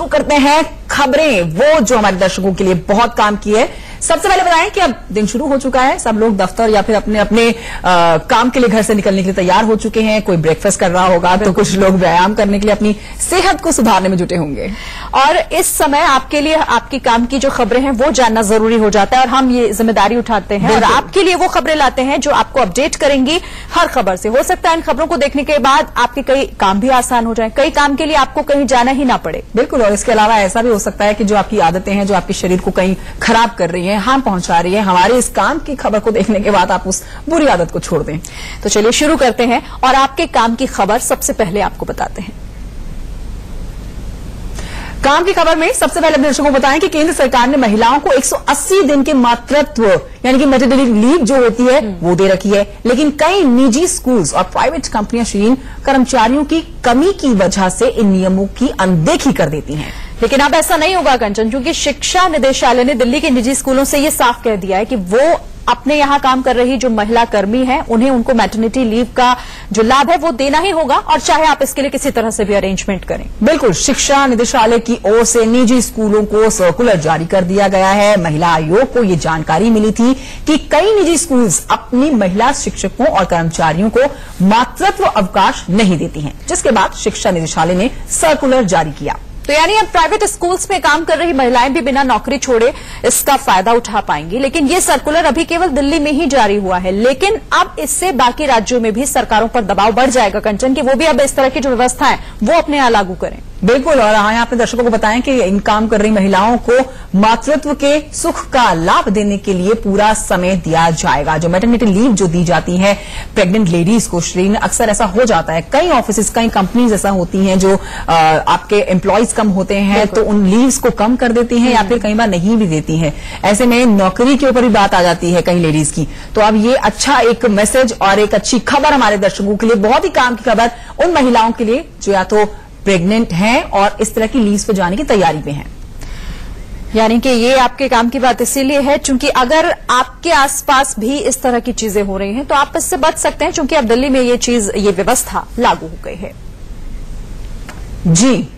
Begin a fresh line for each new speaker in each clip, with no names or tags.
करते हैं खबरें, वो जो हमारे दर्शकों के लिए बहुत काम की है। सबसे पहले बताएं कि अब दिन शुरू हो चुका है, सब लोग दफ्तर या फिर अपने अपने काम के लिए घर से निकलने के लिए तैयार हो चुके हैं। कोई ब्रेकफास्ट कर रहा होगा तो कुछ लोग व्यायाम करने के लिए अपनी सेहत को सुधारने में जुटे होंगे।
और इस समय आपके लिए आपकी काम की जो खबरें हैं वो जानना जरूरी हो जाता है और हम ये जिम्मेदारी उठाते हैं और आपके लिए वो खबरें लाते हैं जो आपको अपडेट करेंगी हर खबर से। हो सकता है इन खबरों को देखने के बाद आपके कई काम भी आसान हो जाए, कई काम के लिए आपको कहीं जाना ही ना पड़े।
बिल्कुल, और इसके अलावा ऐसा भी हो सकता है कि जो आपकी आदतें हैं, जो आपके शरीर को कहीं खराब कर रही है, हार्म पहुंचा रही है, हमारे इस काम की खबर को देखने के बाद आप उस बुरी आदत को छोड़ दें।
तो चलिए शुरू करते हैं और आपके काम की खबर सबसे पहले आपको बताते हैं।
काम की खबर में सबसे पहले अपने दर्शकों को बताएं कि केंद्र सरकार ने महिलाओं को 180 दिन के मातृत्व यानी कि मैटरनिटी लीव जो होती है वो दे रखी है। लेकिन कई निजी स्कूल्स और प्राइवेट कंपनियां शीन कर्मचारियों की कमी की वजह से इन नियमों की अनदेखी कर देती हैं।
लेकिन अब ऐसा नहीं होगा कंचन, क्योंकि शिक्षा निदेशालय ने दिल्ली के निजी स्कूलों से ये साफ कह दिया है कि वो अपने यहां काम कर रही जो महिला कर्मी हैं उन्हें उनको मैटरनिटी लीव का जो लाभ है वो देना ही होगा, और चाहे आप इसके लिए किसी तरह से भी अरेंजमेंट करें।
बिल्कुल, शिक्षा निदेशालय की ओर से निजी स्कूलों को सर्कुलर जारी कर दिया गया है। महिला आयोग को ये जानकारी मिली थी कि कई निजी स्कूल्स अपनी महिला शिक्षकों और कर्मचारियों को मातृत्व अवकाश नहीं देती हैं, जिसके बाद शिक्षा निदेशालय ने सर्कुलर जारी किया।
तो यानी अब प्राइवेट स्कूल्स में काम कर रही महिलाएं भी बिना नौकरी छोड़े इसका फायदा उठा पाएंगी। लेकिन ये सर्कुलर अभी केवल दिल्ली में ही जारी हुआ है, लेकिन अब इससे बाकी राज्यों में भी सरकारों पर दबाव बढ़ जाएगा कंचन, कि वो भी अब इस तरह की जो व्यवस्था है वो अपने यहां लागू करें।
बिल्कुल, और यहाँ अपने दर्शकों को बताएं कि इन काम कर रही महिलाओं को मातृत्व के सुख का लाभ देने के लिए पूरा समय दिया जाएगा। जो मैटरनिटी लीव जो दी जाती है प्रेग्नेंट लेडीज को, श्रीन, अक्सर ऐसा हो जाता है, कई ऑफिस कई कंपनीज ऐसा होती हैं जो आपके एम्प्लॉयज कम होते हैं तो उन लीव्स को कम कर देती हैं या फिर कई बार नहीं भी देती हैं। ऐसे में नौकरी के ऊपर भी बात आ जाती है कई लेडीज की। तो अब ये अच्छा एक मैसेज और एक अच्छी खबर हमारे दर्शकों के लिए, बहुत ही काम की खबर उन महिलाओं के लिए जो या तो प्रेग्नेंट हैं और इस तरह की लीव्स पे जाने की तैयारी पे हैं।
यानी कि ये आपके काम की बात इसीलिए है क्योंकि अगर आपके आसपास भी इस तरह की चीजें हो रही हैं तो आप इससे बच सकते हैं, क्योंकि अब दिल्ली में ये व्यवस्था लागू हो गई है।
जी,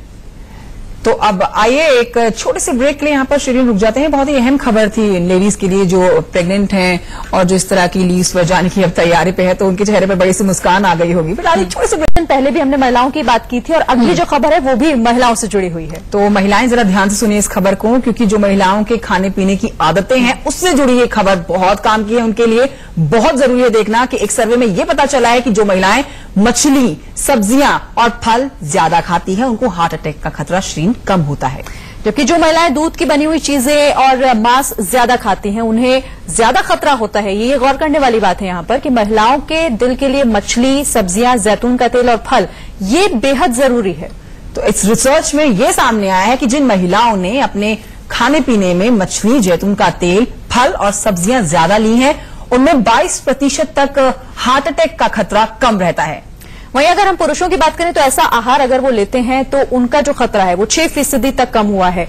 तो अब आइए एक छोटे से ब्रेक के लिए यहाँ पर श्रीन रुक जाते हैं। बहुत ही अहम खबर थी लेडीज के लिए जो प्रेग्नेंट हैं और जो इस तरह की लीव्स पर जाने की अब तैयारी पे है, तो उनके चेहरे पर बड़ी सी मुस्कान आ गई होगी। फिर छोटे से ब्रेक
पहले भी हमने महिलाओं की बात की थी और अगली जो खबर है वो भी महिलाओं से जुड़ी हुई है।
तो महिलाएं जरा ध्यान से सुनिए इस खबर को, क्योंकि जो महिलाओं के खाने पीने की आदतें हैं उससे जुड़ी ये खबर बहुत काम की है उनके लिए। बहुत जरूरी है देखना कि एक सर्वे में ये पता चला है कि जो महिलाएं मछली, सब्जियां और फल ज्यादा खाती हैं उनको हार्ट अटैक का खतरा श्रीन कम होता है,
जबकि जो महिलाएं दूध की बनी हुई चीजें और मांस ज्यादा खाती हैं उन्हें ज्यादा खतरा होता है। ये गौर करने वाली बात है यहाँ पर कि महिलाओं के दिल के लिए मछली, सब्जियां, जैतून का तेल और फल ये बेहद जरूरी है।
तो इस रिसर्च में ये सामने आया है कि जिन महिलाओं ने अपने खाने पीने में मछली, जैतून का तेल, फल और सब्जियां ज्यादा ली हैं उनमें 22% तक हार्ट अटैक का खतरा कम रहता है।
वहीं अगर हम पुरुषों की बात करें तो ऐसा आहार अगर वो लेते हैं तो उनका जो खतरा है वो 6% तक कम हुआ है।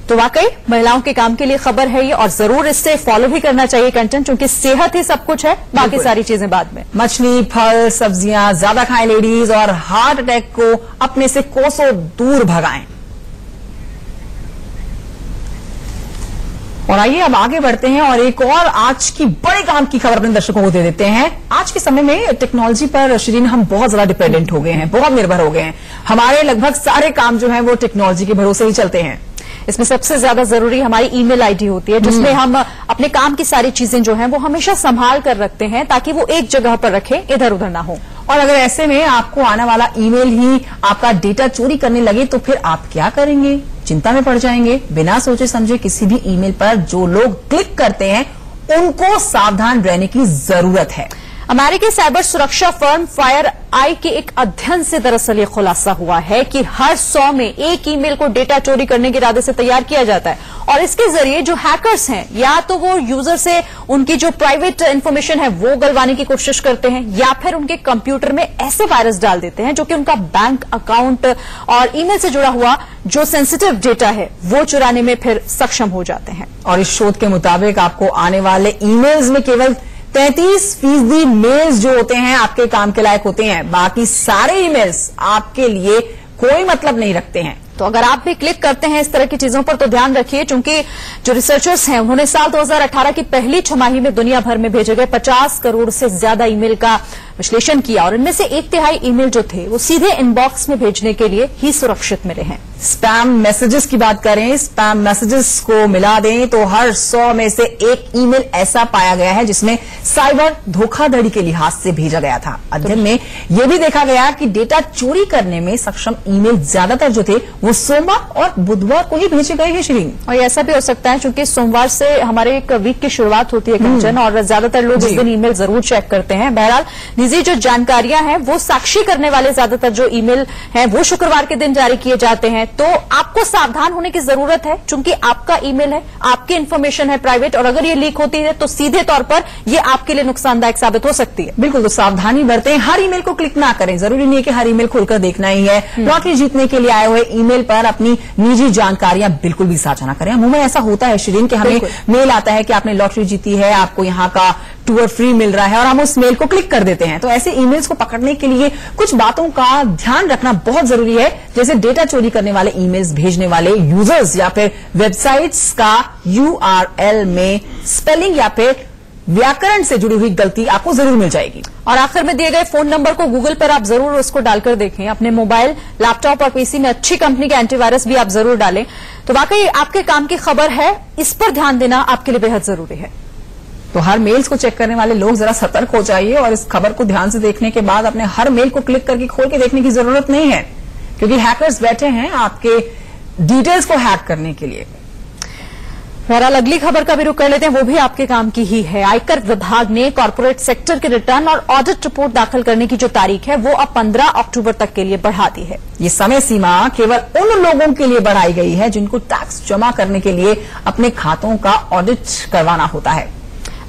तो वाकई महिलाओं के काम के लिए खबर है ये, और जरूर इससे फॉलो भी करना चाहिए कंटेंट, क्योंकि सेहत ही सब कुछ है, बाकी सारी चीजें बाद में।
मछली, फल, सब्जियां ज्यादा खाएं लेडीज और हार्ट अटैक को अपने से कोसों दूर भगाएं। और आइए अब आगे बढ़ते हैं और एक और आज की बड़े काम की खबर अपने दर्शकों को दे देते हैं। आज के समय में टेक्नोलॉजी पर श्रीन हम बहुत ज्यादा डिपेंडेंट हो गए हैं, बहुत निर्भर हो गए हैं। हमारे लगभग सारे काम जो हैं वो टेक्नोलॉजी के भरोसे ही चलते हैं।
इसमें सबसे ज्यादा जरूरी हमारी ईमेल आईडी होती है, जिसमें हम अपने काम की सारी चीजें जो हैं वो हमेशा संभाल कर रखते हैं ताकि वो एक जगह पर रखें, इधर उधर ना हो।
और अगर ऐसे में आपको आने वाला ईमेल ही आपका डेटा चोरी करने लगे तो फिर आप क्या करेंगे? चिंता में पड़ जाएंगे। बिना सोचे समझे किसी भी ईमेल पर जो लोग क्लिक करते हैं उनको सावधान रहने की जरूरत है।
अमेरिकी साइबर सुरक्षा फर्म FireEye के एक अध्ययन से दरअसल ये खुलासा हुआ है कि हर 100 में एक ईमेल को डेटा चोरी करने के इरादे से तैयार किया जाता है, और इसके जरिए जो हैकर्स हैं या तो वो यूजर से उनकी जो प्राइवेट इंफॉर्मेशन है वो गलवाने की कोशिश करते हैं, या फिर उनके कंप्यूटर में ऐसे वायरस डाल देते हैं जो कि उनका बैंक अकाउंट और ईमेल से जुड़ा हुआ जो सेंसिटिव डेटा है वो चुराने में फिर सक्षम हो जाते हैं।
और इस शोध के मुताबिक आपको आने वाले ईमेल्स में केवल 33% मेल्स जो होते हैं आपके काम के लायक होते हैं, बाकी सारे ईमेल्स आपके लिए कोई मतलब नहीं रखते हैं।
तो अगर आप भी क्लिक करते हैं इस तरह की चीजों पर तो ध्यान रखिए, क्योंकि जो रिसर्चर्स हैं उन्होंने साल 2018 की पहली छमाही में दुनिया भर में भेजे गए 50 करोड़ से ज्यादा ईमेल का विश्लेषण किया और इनमें से 1/3 ईमेल जो थे वो सीधे इनबॉक्स में भेजने के लिए ही सुरक्षित मिले हैं।
स्पैम मैसेजेस की बात करें, स्पैम मैसेजेस को मिला दें तो हर 100 में से एक ईमेल ऐसा पाया गया है जिसमें साइबर धोखाधड़ी के लिहाज से भेजा गया था। अध्ययन में यह भी देखा गया कि डेटा चोरी करने में सक्षम ईमेल ज्यादातर जो थे वो सोमवार और बुधवार को ही भेजे गए हैं। श्रीन,
और ऐसा भी हो सकता है क्योंकि सोमवार से हमारे एक वीक की शुरुआत होती है कंचन, और ज्यादातर लोग इस दिन ईमेल जरूर चेक करते हैं। बहरहाल निजी जो जानकारियां हैं वो साक्षी करने वाले ज्यादातर जो ईमेल हैं वो शुक्रवार के दिन जारी किए जाते हैं। तो आपको सावधान होने की जरूरत है, क्योंकि आपका ईमेल है, आपकी इंफॉर्मेशन है प्राइवेट, और अगर ये लीक होती है तो सीधे तौर पर ये आपके लिए नुकसानदायक साबित हो सकती है।
बिल्कुल, तो सावधानी बरतें, हर ईमेल को क्लिक ना करें। जरूरी नहीं है कि हर ईमेल खुलकर देखना ही है। लॉटरी जीतने के लिए आए हुए ईमेल पर अपनी निजी जानकारियां बिल्कुल भी साझा ना करें। अमूमन ऐसा होता है श्रीन कि हमें मेल आता है कि आपने लॉटरी जीती है, आपको यहाँ का टूर फ्री मिल रहा है, और हम उस मेल को क्लिक कर देते हैं। तो ऐसे ईमेल्स को पकड़ने के लिए कुछ बातों का ध्यान रखना बहुत जरूरी है, जैसे डेटा चोरी करने वाले ईमेल्स भेजने वाले यूजर्स या फिर वेबसाइट्स का URL में स्पेलिंग या फिर व्याकरण से जुड़ी हुई गलती आपको जरूर मिल जाएगी।
और आखिर में दिए गए फोन नंबर को गूगल पर आप जरूर उसको डालकर देखें। अपने मोबाइल, लैपटॉप और पीसी में अच्छी कंपनी के एंटीवायरस भी आप जरूर डालें। तो वाकई आपके काम की खबर है, इस पर ध्यान देना आपके लिए बेहद जरूरी है।
तो हर मेल्स को चेक करने वाले लोग जरा सतर्क हो जाइए, और इस खबर को ध्यान से देखने के बाद अपने हर मेल को क्लिक करके खोल के देखने की जरूरत नहीं है, क्योंकि हैकर्स बैठे हैं आपके डिटेल्स को हैक करने के लिए।
बहरहाल अगली खबर का भी रुख कर लेते हैं, वो भी आपके काम की ही है। आयकर विभाग ने कॉर्पोरेट सेक्टर के रिटर्न और ऑडिट रिपोर्ट दाखिल करने की जो तारीख है वो अब 15 अक्टूबर तक के लिए बढ़ा दी है।
ये समय सीमा केवल उन लोगों के लिए बढ़ाई गई है जिनको टैक्स जमा करने के लिए अपने खातों का ऑडिट करवाना होता है।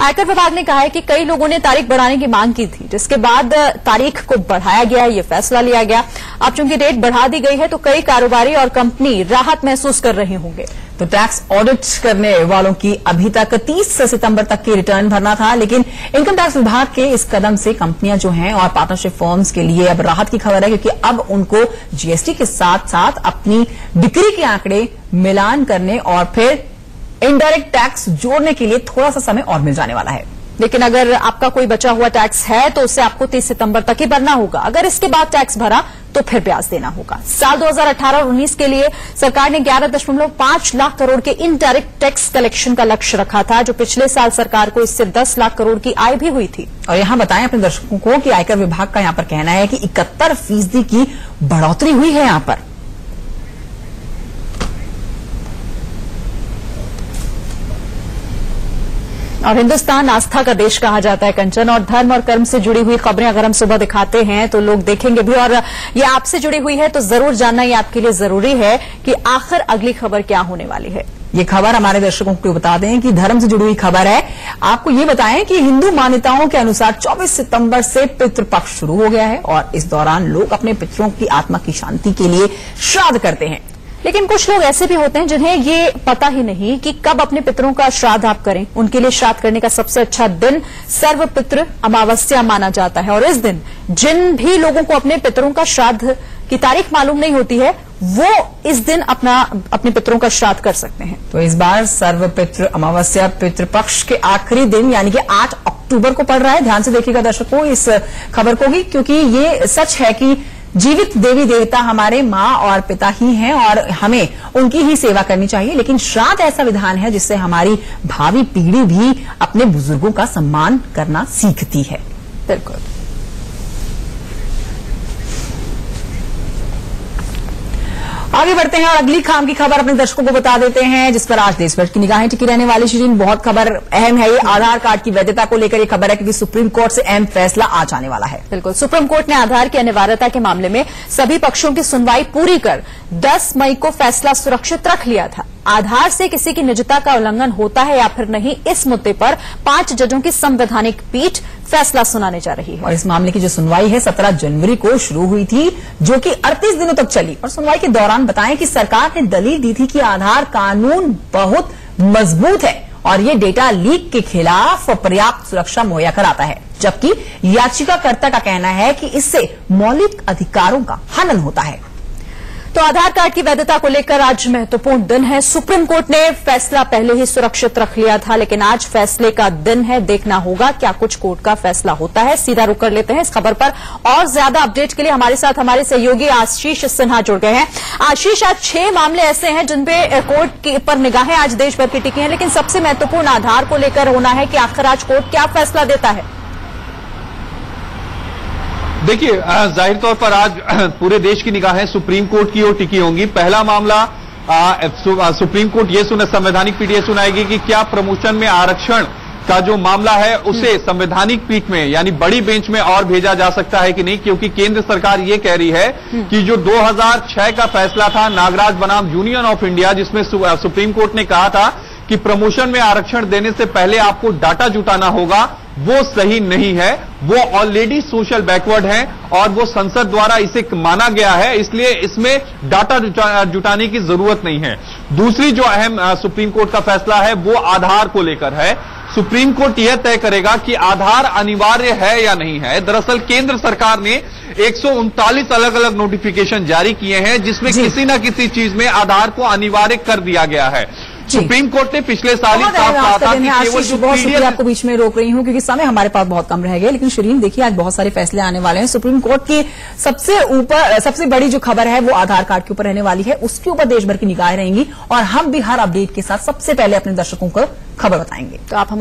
आयकर विभाग ने कहा है कि कई लोगों ने तारीख बढ़ाने की मांग की थी, जिसके बाद तारीख को बढ़ाया गया है, ये फैसला लिया गया। अब चूंकि डेट बढ़ा दी गई है तो कई कारोबारी और कंपनी राहत महसूस कर रहे होंगे।
तो टैक्स ऑडिट करने वालों की अभी तक 30 सितंबर तक की रिटर्न भरना था, लेकिन इनकम टैक्स विभाग के इस कदम से कंपनियां जो हैं और पार्टनरशिप फर्म्स के लिए अब राहत की खबर है, क्योंकि अब उनको जीएसटी के साथ साथ अपनी बिक्री के आंकड़े मिलान करने और फिर इनडायरेक्ट टैक्स जोड़ने के लिए थोड़ा सा समय और मिल जाने वाला है।
लेकिन अगर आपका कोई बचा हुआ टैक्स है तो उसे आपको 30 सितंबर तक ही भरना होगा। अगर इसके बाद टैक्स भरा तो फिर ब्याज देना होगा। साल 2018 और 19 के लिए सरकार ने 11.5 लाख करोड़ के इनडायरेक्ट टैक्स कलेक्शन का लक्ष्य रखा था, जो पिछले साल सरकार को इससे 10 लाख करोड़ की आय भी हुई थी।
और यहां बताएं अपने दर्शकों को कि आयकर विभाग का यहां पर कहना है कि 71% की बढ़ोतरी हुई है यहां पर।
और हिंदुस्तान आस्था का देश कहा जाता है कंचन, और धर्म और कर्म से जुड़ी हुई खबरें अगर हम सुबह दिखाते हैं तो लोग देखेंगे भी, और ये आपसे जुड़ी हुई है तो जरूर जानना ये आपके लिए जरूरी है कि आखिर अगली खबर क्या होने वाली है।
ये खबर हमारे दर्शकों को बता दें कि धर्म से जुड़ी हुई खबर है। आपको ये बताएं कि हिंदू मान्यताओं के अनुसार 24 सितंबर से पितृपक्ष शुरू हो गया है, और इस दौरान लोग अपने पितरों की आत्मा की शांति के लिए श्राद्ध करते हैं।
लेकिन कुछ लोग ऐसे भी होते हैं जिन्हें ये पता ही नहीं कि कब अपने पितरों का श्राद्ध आप करें। उनके लिए श्राद्ध करने का सबसे अच्छा दिन सर्वपितृ अमावस्या माना जाता है, और इस दिन जिन भी लोगों को अपने पितरों का श्राद्ध की तारीख मालूम नहीं होती है वो इस दिन अपने पितरों का श्राद्ध कर सकते हैं।
तो इस बार सर्वपितृ अमावस्या पितृपक्ष के आखिरी दिन यानी कि 8 अक्टूबर को पड़ रहा है। ध्यान से देखिएगा दर्शकों इस खबर को भी, क्योंकि ये सच है कि जीवित देवी देवता हमारे माँ और पिता ही हैं और हमें उनकी ही सेवा करनी चाहिए। लेकिन श्राद्ध ऐसा विधान है जिससे हमारी भावी पीढ़ी भी अपने बुजुर्गों का सम्मान करना सीखती है।
बिल्कुल।
आगे बढ़ते हैं और अगली खाम की खबर अपने दर्शकों को बता देते हैं, जिस पर आज देश भर की निगाहें टिकी रहने वाली। शिरीन, बहुत खबर अहम है ये आधार कार्ड की वैधता को लेकर ये खबर है, क्योंकि सुप्रीम कोर्ट से अहम फैसला आ जाने वाला है।
बिल्कुल, सुप्रीम कोर्ट ने आधार की अनिवार्यता के मामले में सभी पक्षों की सुनवाई पूरी कर 10 मई को फैसला सुरक्षित रख लिया था। आधार से किसी की निजता का उल्लंघन होता है या फिर नहीं, इस मुद्दे पर 5 जजों की संवैधानिक पीठ फैसला सुनाने जा रही है।
और इस मामले की जो सुनवाई है 17 जनवरी को शुरू हुई थी, जो कि 38 दिनों तक चली। और सुनवाई के दौरान बताएं कि सरकार ने दलील दी थी कि आधार कानून बहुत मजबूत है और ये डेटा लीक के खिलाफ पर्याप्त सुरक्षा मुहैया कराता है, जबकि याचिकाकर्ता का कहना है कि इससे मौलिक अधिकारों का हनन होता है।
तो आधार कार्ड की वैधता को लेकर आज महत्वपूर्ण दिन है। सुप्रीम कोर्ट ने फैसला पहले ही सुरक्षित रख लिया था, लेकिन आज फैसले का दिन है। देखना होगा क्या कुछ कोर्ट का फैसला होता है। सीधा रुक कर लेते हैं इस खबर पर। और ज्यादा अपडेट के लिए हमारे साथ हमारे सहयोगी आशीष सिन्हा जुड़ गए हैं। आशीष, आज 6 मामले ऐसे हैं जिनपे कोर्ट पर निगाहें आज देश भर की टिकी हैं, लेकिन सबसे महत्वपूर्ण आधार को लेकर होना है कि आखिर आज कोर्ट क्या फैसला देता है।
देखिए, जाहिर तौर पर आज पूरे देश की निगाहें सुप्रीम कोर्ट की ओर टिकी होंगी। पहला मामला सुप्रीम कोर्ट ये संवैधानिक पीठ ये सुनाएगी कि क्या प्रमोशन में आरक्षण का जो मामला है उसे संवैधानिक पीठ में यानी बड़ी बेंच में और भेजा जा सकता है कि नहीं, क्योंकि केंद्र सरकार ये कह रही है कि जो 2006 का फैसला था नागराज बनाम यूनियन ऑफ इंडिया, जिसमें सुप्रीम कोर्ट ने कहा था कि प्रमोशन में आरक्षण देने से पहले आपको डाटा जुटाना होगा, वो सही नहीं है। वो ऑलरेडी सोशल बैकवर्ड हैं और वो संसद द्वारा इसे माना गया है, इसलिए इसमें डाटा जुटाने की जरूरत नहीं है। दूसरी जो अहम सुप्रीम कोर्ट का फैसला है वो आधार को लेकर है। सुप्रीम कोर्ट यह तय करेगा कि आधार अनिवार्य है या नहीं है। दरअसल केंद्र सरकार ने 139 अलग अलग नोटिफिकेशन जारी किए हैं, जिसमें किसी न किसी चीज में आधार को अनिवार्य कर दिया गया है। सुप्रीम कोर्ट ने पिछले साल ही साफ कहा था कि केवल जो
पीडीएफ आपको बीच में रोक रही हूं क्योंकि समय हमारे पास बहुत कम रह गया, लेकिन शिरीन देखिए आज बहुत सारे फैसले आने वाले हैं। सुप्रीम कोर्ट की सबसे बड़ी जो खबर है वो आधार कार्ड के ऊपर रहने वाली है, उसके ऊपर देश भर की निगाहें रहेंगी और हम भी हर अपडेट के साथ सबसे पहले अपने दर्शकों को खबर बताएंगे। तो आप